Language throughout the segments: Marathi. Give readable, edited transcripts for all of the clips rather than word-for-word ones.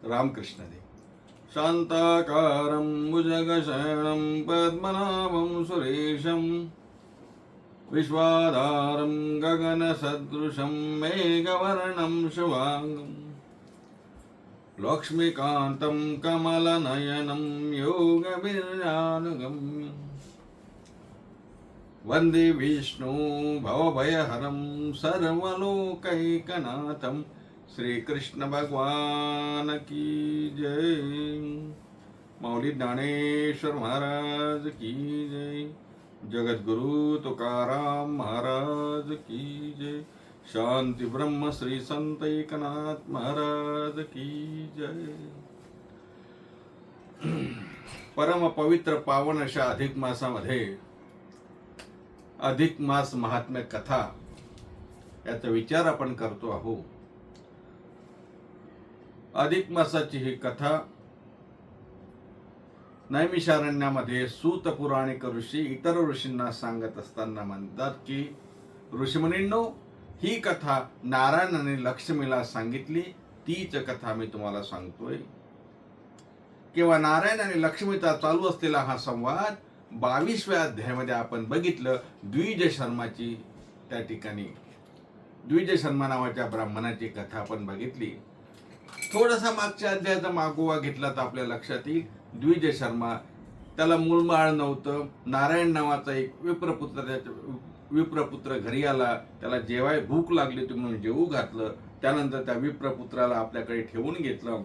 रामकृष्ण दे. शांताकारं भुजगशयनं पद्मनाभं सुरेशं विश्वाधारं गगनसदृशं मेघवर्णं शुभांगं लक्ष्मीकान्तं कमलनयनं योगविरजानुगम्यं वन्दे विष्णु भवभयहरं सर्वलोकैकनाथं. श्री कृष्ण भगवान की जय. माऊली ज्ञानेश्वर महाराज की जय. जगद्गुरु तुकाराम महाराज की जय. शांती ब्रह्म श्री संत एकनाथ महाराज की जय. परम पवित्र पावन अशा अधिक मासामध्ये अधिक मास महात्म्य कथा याचा विचार आपण करतो आहोत. अधिक मासाची ही कथा नैमिषारण्यामध्ये सूत पुराणिक ऋषी इतर ऋषींना सांगत असताना म्हणतात की ऋषीमुनींनो, ही कथा नारायणाने लक्ष्मीला सांगितली, तीच कथा मी तुम्हाला सांगतोय. किंवा नारायण आणि लक्ष्मीचा चालू असलेला हा संवाद 22व्या अध्यायामध्ये आपण बघितलं. द्विज शर्माची त्या ठिकाणी द्विज शर्मा नावाच्या ब्राह्मणाची कथा आपण बघितली. थोडासा मागच्या अध्यायाचा मागोवा घेतला तर आपल्या लक्षात येईल. द्विज शर्मा, त्याला मूलबाळ नव्हतं. नारायण नावाचा एक विप्रपुत्र घरी आला. त्याला जेवाय भूक लागली होती म्हणून जेवू घातलं. त्यानंतर त्या विप्रपुत्राला आपल्याकडे ठेवून घेतलं.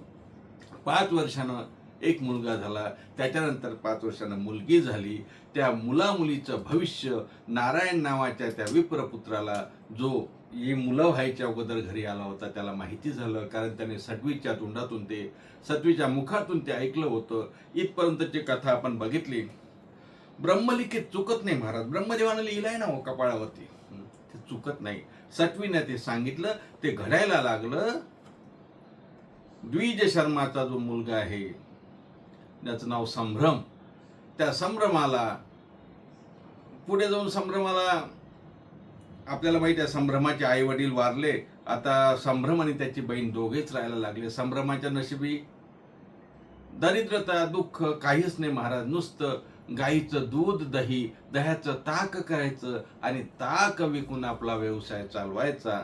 5 वर्षानं एक मुलगा झाला. त्याच्यानंतर 5 वर्षानं मुलगी झाली. त्या मुलामुलीचं भविष्य नारायण नावाच्या त्या विप्रपुत्राला, जो ही मुलं व्हायच्या अगोदर घरी आला होता, त्याला माहिती झालं. कारण त्याने सटवीच्या तोंडातून सटवीच्या मुखातून ते ऐकलं होतं. इथपर्यंतची कथा आपण बघितली. ब्रह्मलिखित चुकत नाही महाराज. ब्रह्मदेवानं लिहिलंय ना हो कपाळावरती, ते चुकत नाही. सटवीने ते सांगितलं, ते घडायला लागलं. द्विज शर्माचा जो मुलगा आहे त्याचं नाव संभ्रम. त्या संभ्रमाला पुढे जाऊन आपल्याला माहिती आहे, संभ्रमाचे आई वडील वारले. आता संभ्रम आणि त्याची बहीण दोघेच राहायला लागले. संभ्रमाच्या नशिबी दरिद्रता, दुःख काहीच नाही महाराज. नुसतं गाईचं दूध, दह्याचं ताक करायचं आणि ताक विकून आपला व्यवसाय चालवायचा.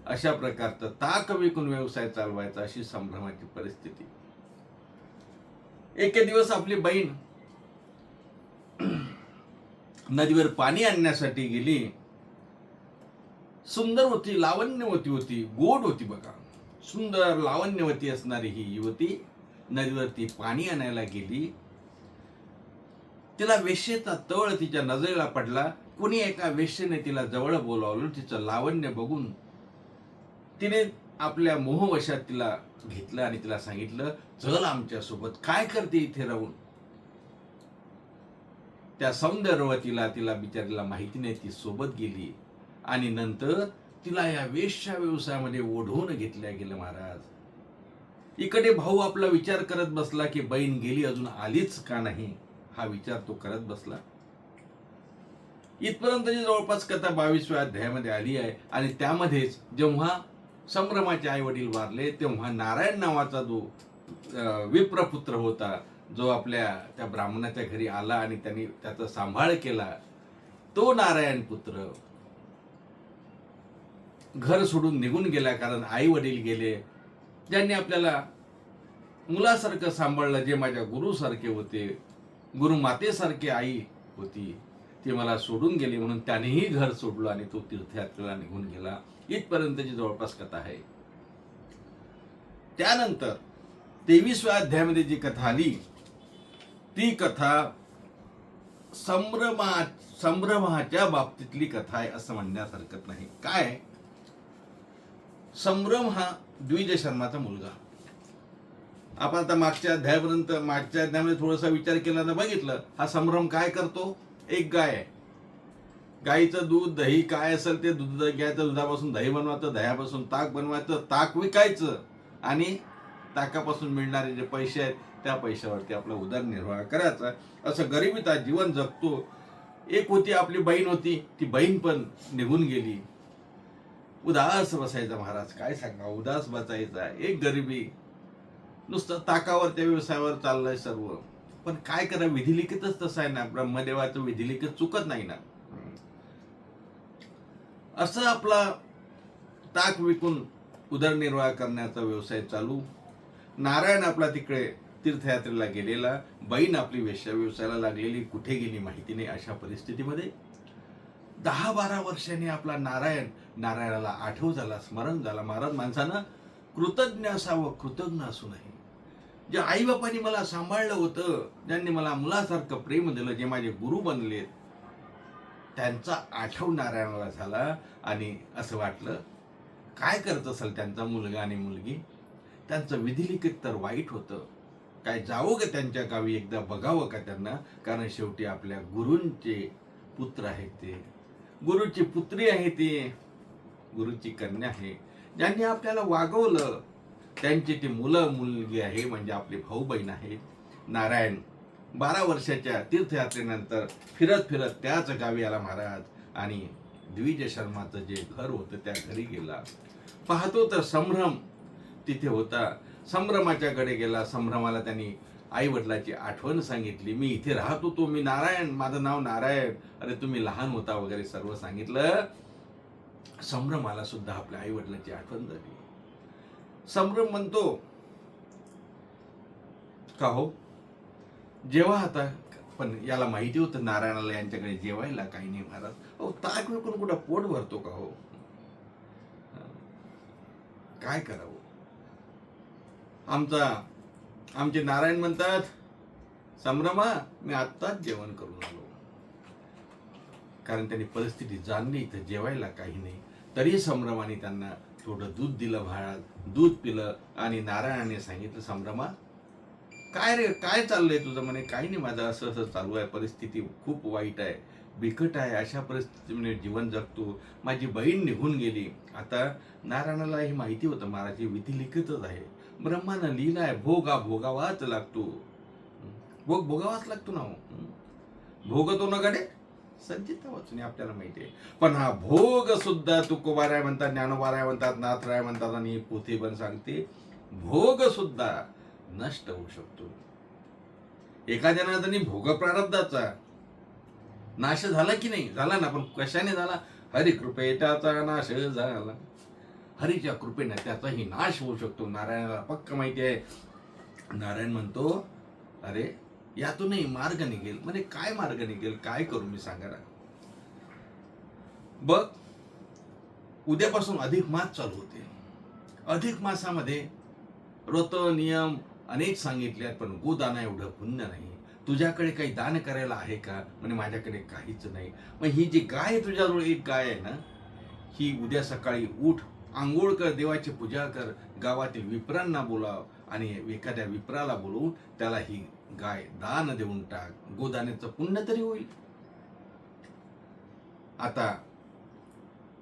अशा प्रकारचं ताक विकून व्यवसाय चालवायचा, अशी संभ्रमाची परिस्थिती. एके दिवस आपली बहीण नदीवर पाणी आणण्यासाठी गेली. सुंदर होती, लावण्यवती होती, गोड होती बघा. सुंदर लावण्यवती असणारी ही युवती नदीवरती पाणी आणायला गेली. तिला वेश्येचा तळ तिच्या नजरेला पडला. कुणी एका वेश्येने तिला जवळ बोलावलं. तिचं लावण्य बघून तिने आपल्या मोहवशात तिला घेतलं आणि तिला सांगितलं, चल आमच्या सोबत. काय करते इथे राहून? त्या सौंदर्यवतीला बिचारीला माहिती नाही. ती सोबत गेली आणि नंतर तिला या वेश्या व्यवसायामध्ये ओढवून घेतल्या गेलं महाराज. इकडे भाऊ आपला विचार करत बसला की बहीण गेली, अजून आलीच का नाही, हा विचार तो करत बसला. इथपर्यंतची जवळपास कथा 22व्या अध्यायामध्ये आली आहे. आणि त्यामध्येच जेव्हा संभ्रमाचे आई वडील वारले, तेव्हा नारायण नावाचा जो विप्रपुत्र होता, जो आपल्या त्या ब्राह्मणाच्या घरी आला आणि त्यांनी त्याचा सांभाळ केला, तो नारायण पुत्र घर सोडून निघून गेला. कारण आई वडील गेले, ज्यांनी आपल्याला मुलासारखं सांभाळलं, जे माझ्या गुरुसारखे होते, गुरुमातेसारखी आई होती, ती मला सोडून गेली. म्हणून त्यानेही घर सोडलं आणि तो तीर्थयात्रेला निघून गेला. इथपर्यंतची जवळपास कथा आहे. त्यानंतर 23व्या अध्यायामध्ये जी कथा आली, ती कथा संभ्रमाच्या बाबतीतली कथा आहे असं म्हणण्यास हरकत नाही. काय? संभ्रम हा द्विज शर्माचा मुलगा. आपण आता मागच्या अध्यायामध्ये थोडासा विचार केला तर बघितलं, हा संभ्रम काय करतो? एक गाय आहे. गाईचं दूध, दही काय असेल ते दूध घ्यायचं, दुधापासून दही बनवायचं, दह्यापासून ताक बनवायचं, ताक विकायचं आणि ताकापासून मिळणारे जे पैसे आहेत त्या पैशावरती आपला उदरनिर्वाह करायचा. असं गरिबीचा जीवन जगतो. एक होती आपली बहीण होती, ती बहीण पण निघून गेली. उदास बसायचा महाराज, काय सांगा, उदास बसायचा. एक गरिबी, नुसतं ताकावर त्या व्यवसायावर चाललंय सर्व. पण काय करा, विधिलिखितच तसं आहे ना, ब्रह्मदेवाचं विधिलिखित चुकत नाही ना. असं आपला ताक विकून उदरनिर्वाह करण्याचा व्यवसाय चालू. नारायण आपला तिकडे तीर्थयात्रेला गेलेला, बहीण आपली वेश्या व्यवसायाला लागलेली, कुठे गेली माहिती नाही. अशा परिस्थितीमध्ये 10-12 वर्षांनी आपला नारायणाला आठव झाला, स्मरण झाला. महाराज, माणसानं कृतज्ञ असावं, कृतज्ञ असू नये. जे आई बापांनी मला सांभाळलं होतं, ज्यांनी मला मुलासारखं प्रेम दिलं, जे माझे गुरु बनलेत, त्यांचा आठव नारायणाला झाला. आणि असं वाटलं, काय करत असेल त्यांचा मुलगा आणि मुलगी. त्यांचं विधिलिखित तर वाईट होतं. काय जावं का त्यांच्या गावी, एकदा बघावं का त्यांना. कारण शेवटी आपल्या गुरूंचे पुत्र आहेत ते, गुरुची पुत्री आहे ती, गुरुची कन्या आहे. ज्यांनी आपल्याला वागवलं त्यांची ती मुलं मुलगी आहे, म्हणजे आपली भाऊ बहीण आहे. नारायण 12 वर्षाच्या तीर्थयात्रेनंतर फिरत फिरत त्याच गावी आला महाराज. आणि द्विज शर्माचं जे घर होतं त्या घरी गेला. पाहतो तर संभ्रम तिथे होता. संभ्रमाच्याकडे गेला. संभ्रमाला त्यांनी आई वडिलाची आठवण सांगितली. मी इथे राहत होतो, मी नारायण, माझं नाव नारायण, अरे तुम्ही लहान होता वगैरे सर्व सांगितलं. संभ्रमाला सुद्धा आपल्या आई वडिलांची आठवण झाली. संभ्रम म्हणतो, का हो, जेव्हा आता, पण याला माहिती होतं नारायणाला यांच्याकडे जेवायला काही नाही महाराज. अहो, ताक विकून कुठं पोट भरतो का हो, काय करावं. आमचे नारायण म्हणतात, संभ्रमा, मी आत्ताच जेवण करून आलो. कारण त्यांनी परिस्थिती जाणली, इथं जेवायला काही नाही. तरी संभ्रमाने त्यांना थोडं दूध दिलं महाराज. दूध पिलं आणि नारायणाने सांगितलं, संभ्रमा, काय रे, काय चाललंय तुझं. म्हणे, काही नाही, माझं असं असं चालू आहे, परिस्थिती खूप वाईट आहे, बिकट आहे. अशा परिस्थितीमध्ये जीवन जगतो. माझी बहीण निघून गेली. आता नारायणाला ही माहिती होतं, महाराज विधी लिखितच आहे, ब्रह्मानं लिहिलं आहे, भोगावाच लागतो. भोग भोगावाच लागतो ना. भोगतो ना गडे संचिता वाचून आपल्याला माहिती आहे. पण हा भोग सुद्धा तुकोबाराय म्हणतात, ज्ञानोबाराय म्हणतात, नाथराय म्हणतात, आणि पोथी पण सांगते, भोग सुद्धा नष्ट होऊ शकतो. एखाद्यानं त्यांनी भोग प्रारब्धाचा नाश झाला की नाही, झाला ना, पण कशाने झाला, हरी कृपे त्याचा नाश झाला. हरीच्या कृपेने त्याचाही नाश होऊ शकतो. नारायणाला पक्क माहिती आहे. नारायण म्हणतो, अरे यातूनही मार्ग निघेल. म्हणजे काय मार्ग निघेल, काय करू मी, सांगा ना. बघ, उद्यापासून अधिक मास चालू होते. अधिक मासामध्ये व्रत नियम अनेक सांगितले आहेत, पण गोदाना एवढं पुण्य नाही. तुझ्याकडे काही दान करायला आहे का. म्हणजे माझ्याकडे काहीच नाही. मग ही जी गाय तुझ्याजवळ एक गाय आहे ना, ही उद्या सकाळी उठ, आंघोळ कर, देवाची पूजा कर, गावातील विप्रांना बोलाव आणि एखाद्या विप्राला बोलवून त्याला ही गाय दान देऊन टाक. गोदानाचं पुण्य तरी होईल. आता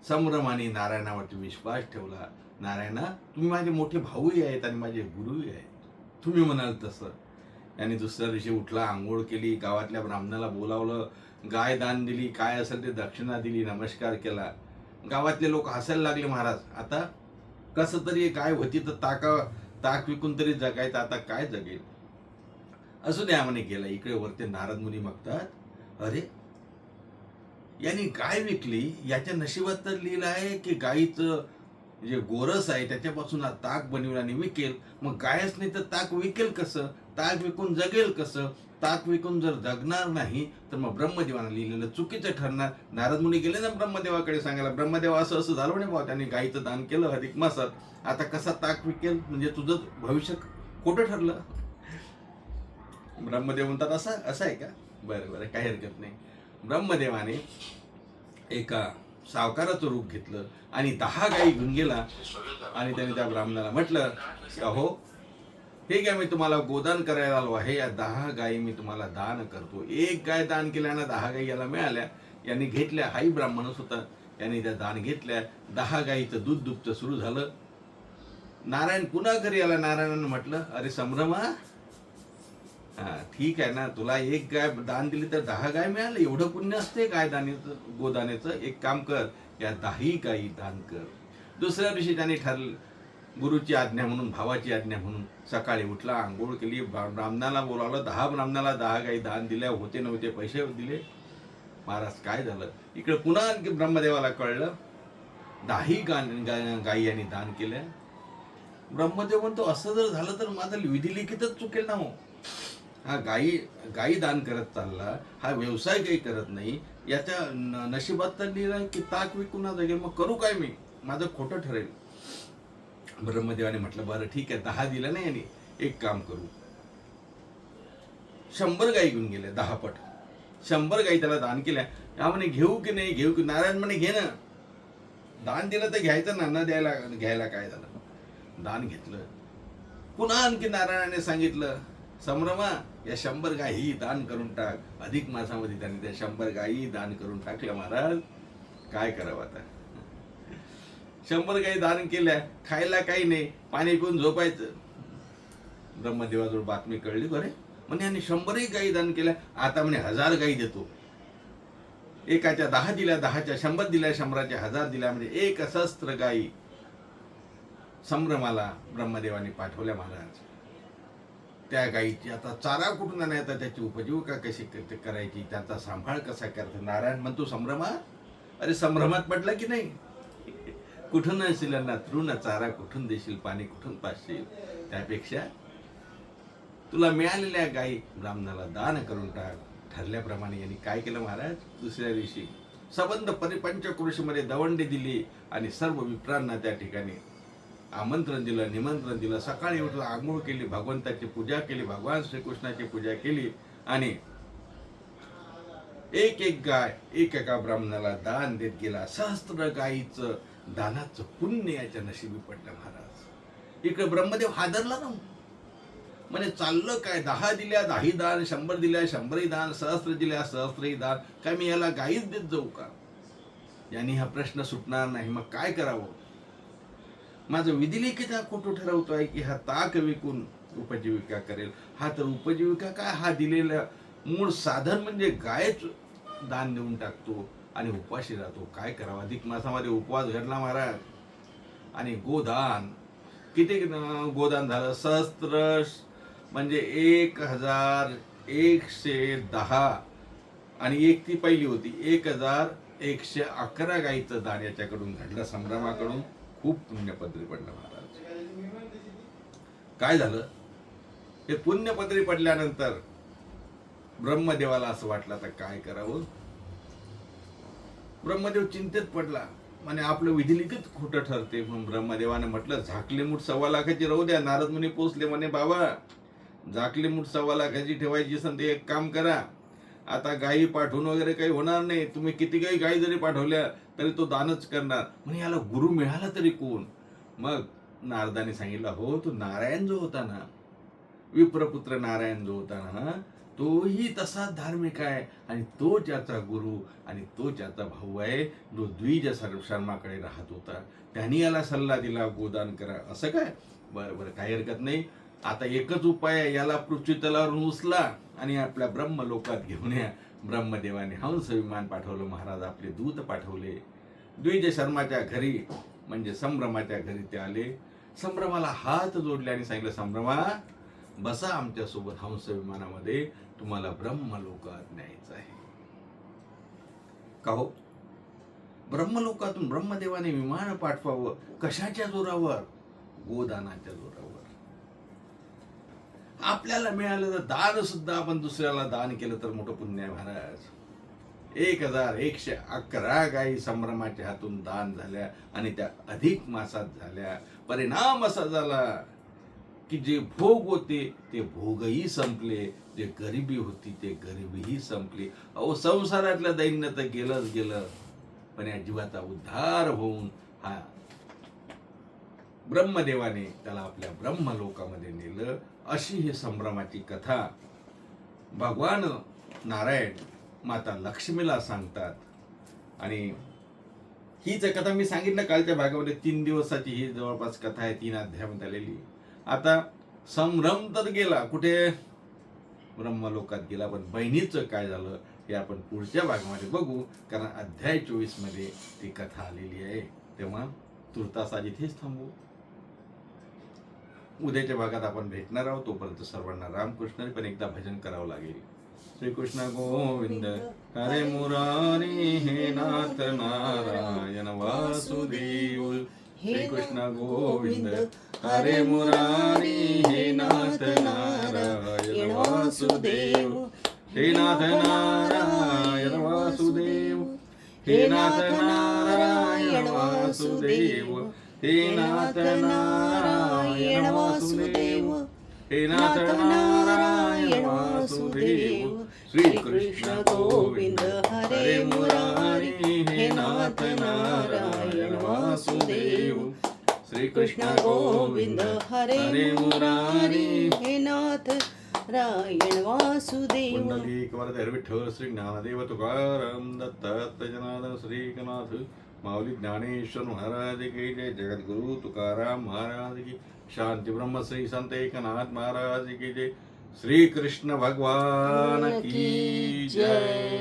संभ्रमाने नारायणावरती विश्वास ठेवला. नारायणा, तुम्ही माझे मोठे भाऊही आहेत आणि माझे गुरुही आहेत, तुम्ही म्हणाल तसं. आणि दुसऱ्या दिवशी उठला, आंघोळ केली, गावातल्या ब्राह्मणाला बोलावलं, गाय दान दिली, काय असेल ते दक्षिणा दिली, नमस्कार केला. गावातले लोक हसायला लागले, महाराज आता कसं तरी गाय होती तर ताक विकून तरी जगायचं, आता काय जगेल. असू द्या म्हणे गेला. इकडे वरते नारद मुनी बघतात, अरे यांनी गाय विकली, याच्या नशिबात तर लिहिलं आहे की गायीचं जे गोरस आहे त्याच्यापासून ताक बनवलं आणि विकेल. मग गायच नाही तर ताक विकेल कसं, ताक विकून जगेल कसं. ताक विकून जर जगणार नाही तर मग ब्रह्मदेवानं लिहिलेलं चुकीचं ठरणार. नारद मुनी गेले ना ब्रह्मदेवाकडे सांगायला, ब्रह्मदेवा असं असं झालं म्हणे बाबा, त्यांनी गायीचं दान केलं अधिक मासात, आता कसा ताक विकेल, म्हणजे तुझं भविष्य खोटं ठरलं. ब्रह्मदेव म्हणतात, असं आहे का, बरं बरं, काही हरकत नाही. ब्रह्मदेवाने एका सावकाराचं रूप घेतलं आणि 10 गायी घेऊन गेला. आणि त्याने त्या ब्राह्मणाला म्हटलं, हो हे घ्या, मी तुम्हाला गोदान करायला आलो आहे, या 10 गायी मी तुम्हाला दान करतो. एक गाय दान केल्यानं 10 गायी याला मिळाल्या. यांनी घेतल्या, हाही ब्राह्मणच होता, यांनी त्या दान घेतल्या. 10 गायीचं दूध दुभतं सुरू झालं. नारायण पुन्हा घरी आला. नारायणानं म्हटलं, अरे संभ्रमा, हा ठीक आहे ना, तुला एक गाय दान दिली तर 10 गाय मिळाले, एवढं पुण्य असते गाय दानेचं, गोदानेचं. एक काम कर, या 10 गायी दान कर. दुसऱ्या दिवशी त्याने गुरुची आज्ञा म्हणून, भावाची आज्ञा म्हणून सकाळी उठला, आंघोळ केली, ब्राह्मणाला बोलावलं, 10 ब्राह्मणाला 10 गाई दान दिल्या, होते नव्हते पैसे दिले. महाराज काय झालं, इकडे पुन्हा आणखी ब्रह्मदेवाला कळलं 10 गायी यांनी दान केल्या. ब्रह्मदेव म्हणतो असं जर झालं तर माझं विधिलिखितच चुकेल ना हो. हा गायी दान करत चालला, हा व्यवसाय काही करत नाही, याच्या नशिबात तर लिहिलं की ताक विकून जाईल, मग करू काय मी, माझं खोटं ठरेल. ब्रह्मदेवाने म्हटलं बरं ठीक आहे, 10 दिलं नाही यांनी, एक काम करू, 100 गायी घेऊन गेल्या, 10 पट 100 गायी त्याला दान केल्या. हा म्हणे घेऊ की नाही घेऊ की, नारायण म्हणे घे ना, दान दिलं तर घ्यायचं ना, न द्यायला घ्यायला काय झालं. दान घेतलं. पुन्हा आणखी नारायणाने सांगितलं संभ्रमा या 100 गायी दान करून टाक. अधिक मासामध्ये त्यांनी त्या 100 गायी दान करून टाकल्या. महाराज काय करावं आता, 100 गायी दान केल्या, खायला काही नाही, पाणी पिऊन झोपायचं. ब्रह्मदेवाजवळ बातमी कळली, बरे म्हणे यांनी 100 गायी दान केल्या, आता म्हणे 1000 गायी देतो. एकाच्या 10 दिल्या, 10च्या 100 दिल्या, 100च्या 1000 दिल्या, म्हणजे 1,000 गायी संभ्रमाला ब्रह्मदेवाने पाठवल्या. महाराज त्या गायीची आता चारा कुठून आणायचा, त्याची उपजीविका कशी करायची, त्याचा सांभाळ कसा करायचा. नारायण म्हणतो संभ्रमा, अरे संभ्रमात पडला की नाही, कुठून असेल ना तृण चारा कुठून देशील, पाणी कुठून पाजशील, त्यापेक्षा तुला मिळालेल्या गायी ब्राह्मणाला दान करून टाक. ठरल्याप्रमाणे यांनी काय केलं महाराज, दुसऱ्या दिवशी सबंध पंचक्रोशीमध्ये दवंडी दिली आणि सर्व विप्रांना त्या ठिकाणी आमंत्रण दिलं, निमंत्रण दिलं. सकाळी उठला, आंघोळ केली, भगवंताची पूजा केली, भगवान श्रीकृष्णाची पूजा केली आणि एक गाय एका ब्राह्मणाला दान देत गेला. 1000 गायीचं दानाचं पुण्य याच्या नशिबी पडलं. महाराज इकडे ब्रह्मदेव हादरला ना, म्हणजे चाललं काय, 10 दिल्या 10 दान, 100 दिल्या 100 दान, 1000 दिल्या 1000 दान, काय मी याला गाईच देत जाऊ का. यांनी हा प्रश्न सुटणार नाही, मग काय करावं. माझं विधिलिखित हा खोटं ठरवतोय की हा ताक विकून उपजीविका करेल. हा तर उपजीविका काय, हा दिलेलं मूळ साधन म्हणजे गायच दान देऊन टाकतो आणि उपाशी राहतो. काय करावं. अधिक मासामध्ये उपवास घडला महाराज, आणि गोदान किती गोदान झालं, 1000 म्हणजे 1110 आणि एक ती पहिली होती, 1111 गायीचं दान याच्याकडून घडलं. संभ्रमाकडून खूप पुण्यपत्री पडलं. महाराज काय झालं, हे पुण्यपत्री पडल्यानंतर ब्रह्मदेवाला असं वाटलं तर काय करावं. ब्रह्मदेव चिंतेत पडला, म्हणे आपलं विधिलिखित खोटं ठरते. म्हणून ब्रह्मदेवाने म्हटलं झाकली मूठ 1.25 लाखाची राहू द्या. नारद मुनी पोचले, म्हणे बाबा झाकली मूठ 1.25 लाखाची ठेवायची असेल ते एक काम करा, आता गायी पाठवून वगैरे काही होणार नाही, तुम्ही किती काही गायी जरी पाठवल्या तरी तो दानच करणार. म्हणजे याला गुरु मिळाला तरी कोण. मग नारदाने सांगितलं, हो तो नारायण जो होता ना, विप्रपुत्र नारायण जो होता ना, तोही तसाच धार्मिक आहे आणि तो ज्याचा गुरु आणि तो ज्याचा भाऊ आहे, जो द्विज शर्माकडे राहत होता, त्यांनी याला सल्ला दिला गोदान करा. असं काय, बरं काही हरकत नाही. आता एकच उपाय आहे, याला पृथ्वी तलावरून उचला आणि आपल्या ब्रह्मलोकात घेऊन या. ब्रह्मदेवाने हंस विमान पाठवलं. महाराज आपले दूत पाठवले. द्विज शर्माच्या घरी म्हणजे संभ्रमाच्या घरी ते आले. संभ्रमाला हात जोडले आणि सांगितलं, संभ्रमा बसा आमच्या सोबत हंस विमानामध्ये, तुम्हाला ब्रह्मलोकात न्यायचं आहे. का हो, ब्रह्मलोकातून ब्रह्मदेवाने विमान पाठवावं कशाच्या जोरावर, गोदानाच्या जोरावर. आपल्याला मिळालं तर दान सुद्धा आपण दुसऱ्याला दान केलं तर मोठं पुण्य आहे. महाराज 1111 गायी संभ्रमाच्या हातून दान झाल्या आणि त्या अधिक मासात झाल्या. परिणाम असा झाला की जे भोग होते ते भोगही संपले, जे गरिबी होती ते गरिबीही संपली. अहो संसारातलं दैन्य तर गेलंच गेलं, पण या जीवाचा उद्धार होऊन हा ब्रह्मदेवाने त्याला आपल्या ब्रह्मलोकामध्ये नेलं. अशी ही संभ्रमाची कथा भगवान नारायण माता लक्ष्मीला सांगतात. आणि हीच कथा मी सांगितलं कालच्या भागामध्ये, 3 दिवसाची ही जवळपास कथा आहे, 3 अध्यायामध्ये आलेली. आता संभ्रम तर गेला, कुठे ब्रह्मलोकात गेला, पण बहिणीचं काय झालं हे आपण पुढच्या भागामध्ये बघू, कारण अध्याय 24 मध्ये ती कथा आलेली आहे. तेव्हा तुर्तास आज इथेच थांबू. उद्याच्या भागात आपण भेटणार आहोत. तोपर्यंत सर्वांना रामकृष्ण. पण एकदा भजन करावं लागेल. श्रीकृष्ण गोविंद हरे मुरारी हे नाथ नारायण वासुदेव. श्रीकृष्ण गोविंद हरे मुरारी हे नाथ नारायण वासुदेव. हे नाथ नारायण वासुदेव. हे नाथ नारायण वासुदेव. हे नाथ नारायण वासुदेव. हे नाथ नारायण वासुदेव. श्रीकृष्ण गोविंद हरे मुरारी हे नाथ नारायण वासुदेव. श्रीकृष्ण गोविंद हरे मुरारी हे नाथ नारायण वासुदेव. पुंडलिक वरद विठ्ठल श्री ज्ञानदेव तुकाराम दत्त जनार्दन श्री एकनाथ माऊली ज्ञानेश्वर महाराज की जय. जगद्गुरु तुकाराम महाराज की. शांति ब्रह्म श्री संत एकनाथ महाराज की जय. श्री कृष्ण भगवान की जय.